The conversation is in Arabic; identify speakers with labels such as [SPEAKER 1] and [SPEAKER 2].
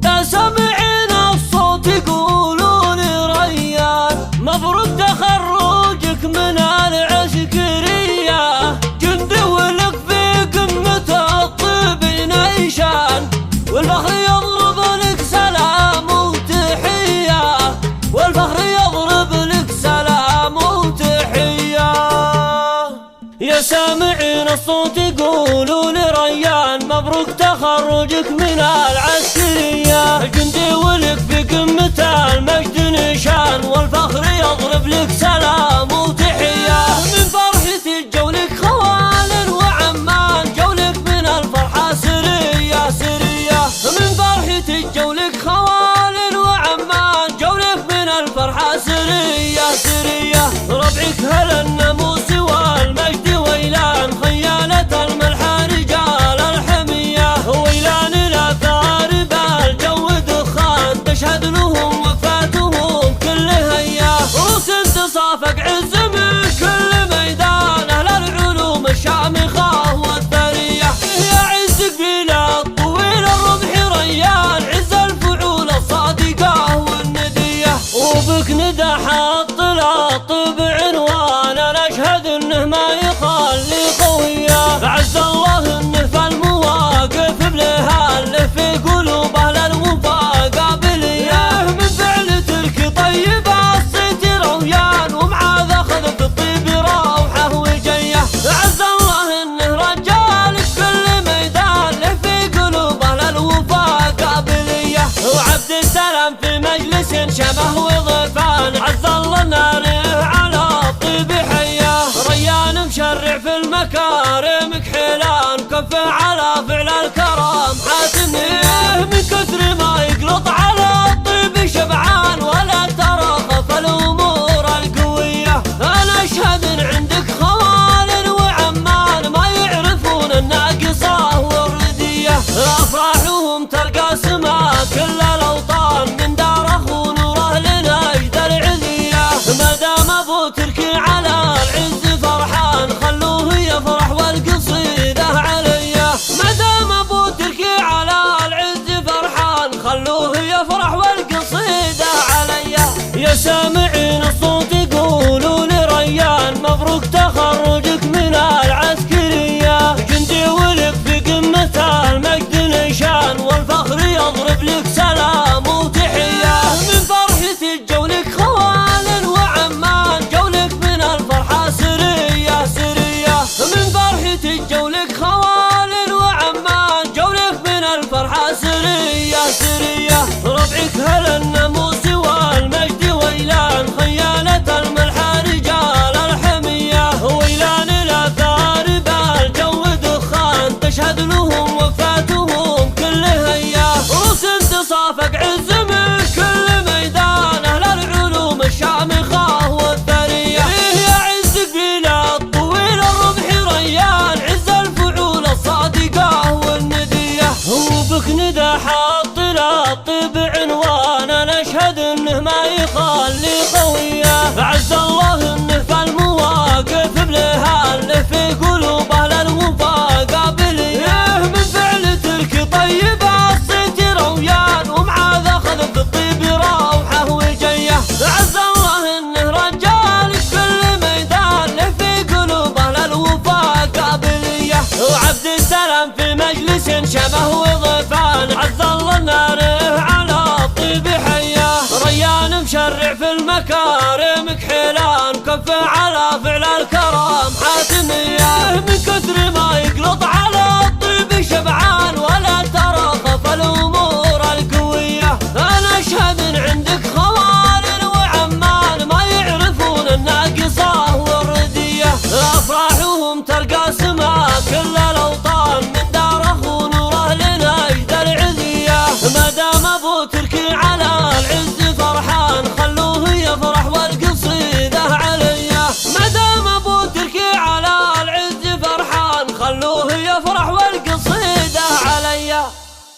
[SPEAKER 1] يا سامعين الصوت يقولون ريان مبروك تخرجك من العسكرية، جندي ولك في قمة الطب نيشان، والفخر يضرب لك سلام وتحية، والفخر يضرب لك سلام وتحية. يا سامعين الصوت يقولون ريان مبروك تخرجك من العسكرية، الجندي ولك في قمة المجد نشان، والفخر يضرب لك سلام وتحية. من فرحة جولك خوال وعمان، جولك من الفرحة سرية سرية، من فرحة جولك خوال وعمان، جولك من الفرحة سرية سرية. ربعك هل الناموس والمجد ويلان، خيانة الملحى رجال الحمية، ويلان الآثار بالجو دخان، تشهد لهم وفاتهم كل هيا، روس تصافق عز من كل ميدان، أهل العلوم الشامخة والثرية. يا عز قبيلة طويل الرمح ريان، عز الفعول الصادقة والندية، وبك ندى حط الطب عنوان، أنا أشهد إنه ما يخلي قوية. عز الله إنه في المواقف بلهال، في قلوب أهل الوفا قابلية، من فعل ترك طيب الصيت رويان، ومعاذ أخذ في الطيب روحه وجيه. عز الله إنه رجال في كل ميدان، في قلوب أهل الوفا قابلية، وعبد السلام في مجلس شبه وضفان، عز الله ناره على الطيب حياه. ريان مشرع في المكارم كحيلان، كف على فعل الكرام حاتميه، من كثر ما يقلط على الطيب شبعان، ولا ترى خف الامور القويه. انا اشهد ان عندك خوال وعمان، ما يعرفون الناقصه والرديه، افراحهم تلقى سما كل الاوطان، من دار اخو نوره لنجد العليا. ما دام ابو تركي على العز فرحان، خلوه يفرح والقصيده عليا، ما دام ابو تركي على العز فرحان، خلوه يفرح والقصيده عليا. يا سامعين الصوت يقولون ريان مبروك تخرجك من العسكرية، جندي ولك في قمة المجد نشان، والفخر يضرب لك سلام وتحية. من فرحة جولك خوال وعمان، جولك من الفرحة سرية سرية، من فرحة جولك خوال وعمان، جولك من الفرحة سرية سرية. ربعك هل الناموس والمجد ويلان، خيانة الملحى رجال الحمية، ويلان الآثار بالجو دخان، تشهد لهم وفاتهم كل هيا، روس تصافق عز من كل ميدان، أهل العلوم الشامخة والثرية. يا عز قبيلة طويل الرمح ريان، عز الفعول الصادقة والندية، وبك ندى حط الطب عنوان، أنا أشهد إنه ما يخلي قوية. عز الله إنه في المواقف بلهال، في قلوب أهل الوفا قابلية، من فعل ترك طيب الصيت رويان، ومعاذ أخذ في الطيب روحه وجيه. عز الله إنه رجال في كل ميدان، في قلوب أهل الوفا قابلية، وعبد السلام في مجلس شبه وضفان، عز الله ناره على الطيب حياه. ريان مشرع في المكارم كحيلان، كف